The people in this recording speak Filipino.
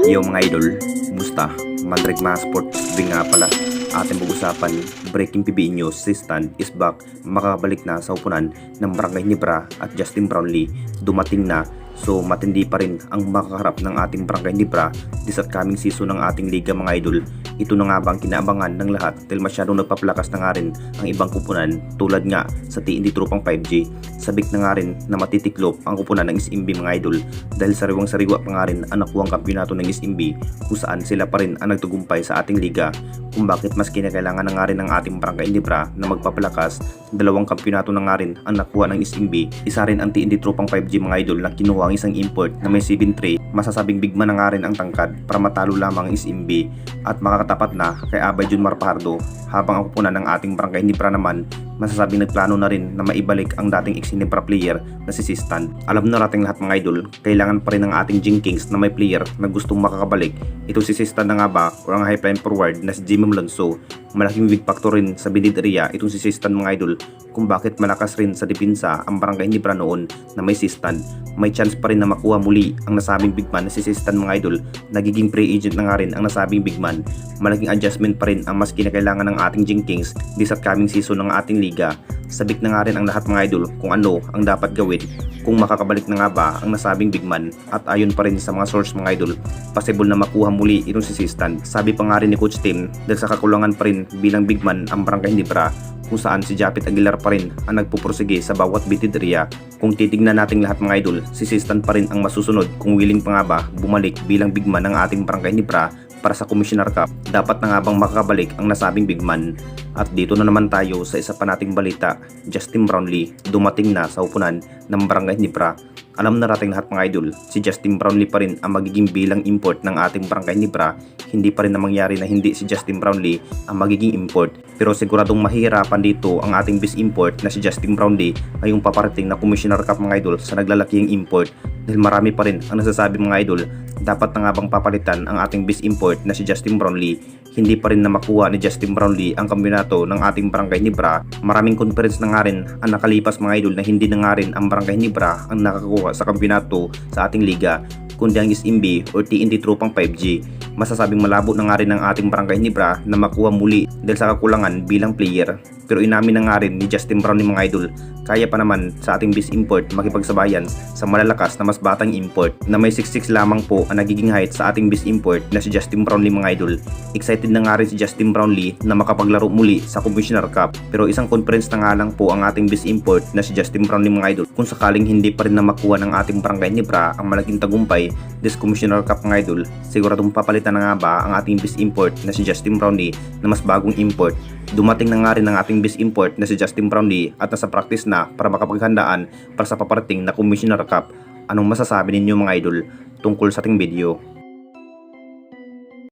Yo mga idol, kumusta? Madrig mga sports ring nga pala. Ating pag-usapan, breaking PBA news, si Stan is back. Makakabalik na sa upunan ng Barangay Nibra at Justin Brownlee. Dumating na, so matindi pa rin ang makaharap ng ating Barangay Nibra this upcoming season ng ating liga mga idol. Ito na nga bang kinaabangan ng lahat dahil masyadong nagpapalakas na nga rin ang ibang kupunan tulad nga sa TNT Tropang 5G. Sabik na nga rin na matitiklop ang kupunan ng SMB mga idol dahil sariwang-sariwa pa nga rin ang nakuwang kampyonato ng SMB kung saan sila pa rin ang nagtagumpay sa ating liga. Kung bakit mas kinakailangan na nga rin ng ating Barangay Nibra na magpapalakas, dalawang kampyonato na nga rin ang nakuha ng SMB. Isa rin ang TNT Tropang 5G mga idol na kinuha ang isang import na may 7-3. Masasabing bigman na nga rin ang tangkad para matalo lamang ang SMB at makakatapat na kay Abay Jun Marpardo, habang ang kupunan ng ating Barangay Nibra naman masasabing nagplano na rin na maibalik ang dating ex-Nibra player na si Sistan. Alam na nating lahat mga idol, kailangan pa rin ng ating Jing Kings na may player na gustong makakabalik. Ito si Sistan na nga ba o ang high flying forward na si Jimmy Malonzo. Malaking big factor rin sa bidid area itong si Sistan mga idol kung bakit malakas rin sa depensa ang Barangay Nibra noon na may Sistan. May chance pa rin na makuha muli ang nasabing bigman na si Sistan mga idol. Nagiging free agent na nga rin ang nasabing bigman. Malaking adjustment pa rin ang mas kinakailangan ng ating Jing Kings this upcoming season ng ating liga. Sabik na nga rin ang lahat mga idol kung ano ang dapat gawin kung makakabalik na nga ba ang nasabing bigman. At ayon pa rin sa mga source mga idol, possible na makuha muli itong si Sistan. Sabi pa nga rin ni Coach Tim dahil sa kakulangan pa rin bilang bigman ang Barangay Nibra kung saan si Japit Aguilar pa rin ang nagpupursige sa bawat bitid area. Kung titignan nating lahat mga idol, si Sistan pa rin ang masusunod kung willing pa nga ba bumalik bilang bigman ng ating Barangay Nibra para sa Commissioner Cup. Dapat na nga bang makakabalik ang nasabing bigman? At dito na naman tayo sa isa pa nating balita. Justin Brownlee dumating na sa upunan ng Barangay Nibra. Alam na nating lahat mga idol, si Justin Brownlee pa rin ang magiging bilang import ng ating Barangay Nibra. Hindi pa rin na mangyari na hindi si Justin Brownlee ang magiging import. Pero siguradong mahihirapan dito ang ating best import na si Justin Brownlee ngayong paparating na Commissioner Cup mga idol sa naglalaking import. Dahil marami pa rin ang nasasabi mga idol, dapat na nga bang papalitan ang ating best import na si Justin Brownlee. Hindi pa rin na makuha ni Justin Brownlee ang kampeonato ng ating Barangay Nibra. Maraming conference na nga rin ang nakalipas mga idol na hindi na nga rin ang Barangay Nibra ang nakakuha sa kampeonato sa ating liga, kundi ang SMB or TNT Tropang 5G. Masasabing malabo na nga rin ang ating Barangay Nibra na makuha muli dahil sa kakulangan bilang player. Pero inamin na nga rin ni Justin Brownlee mga idol, kaya pa naman sa ating best import makipagsabayan sa malalakas na mas batang import na may 6'6 lamang po ang nagiging height sa ating best import na si Justin Brownlee mga idol. Excited na nga rin si Justin Brownlee na makapaglaro muli sa Commissioner Cup. Pero isang conference na nga lang po ang ating best import na si Justin Brownlee mga idol. Kung sakaling hindi pa rin na makuha ng ating Barangay Nibra ang malaking tagumpay this Commissioner Cup mga idol, siguradong papalitan na nga ba ang ating best import na si Justin Brownlee na mas bagong import. Dumating na nga rin ang ating best import na si Justin Brownlee at nasa practice na para makapaghandaan para sa paparating na Commissioner Cup. Anong masasabi ninyo mga idol tungkol sa ating video?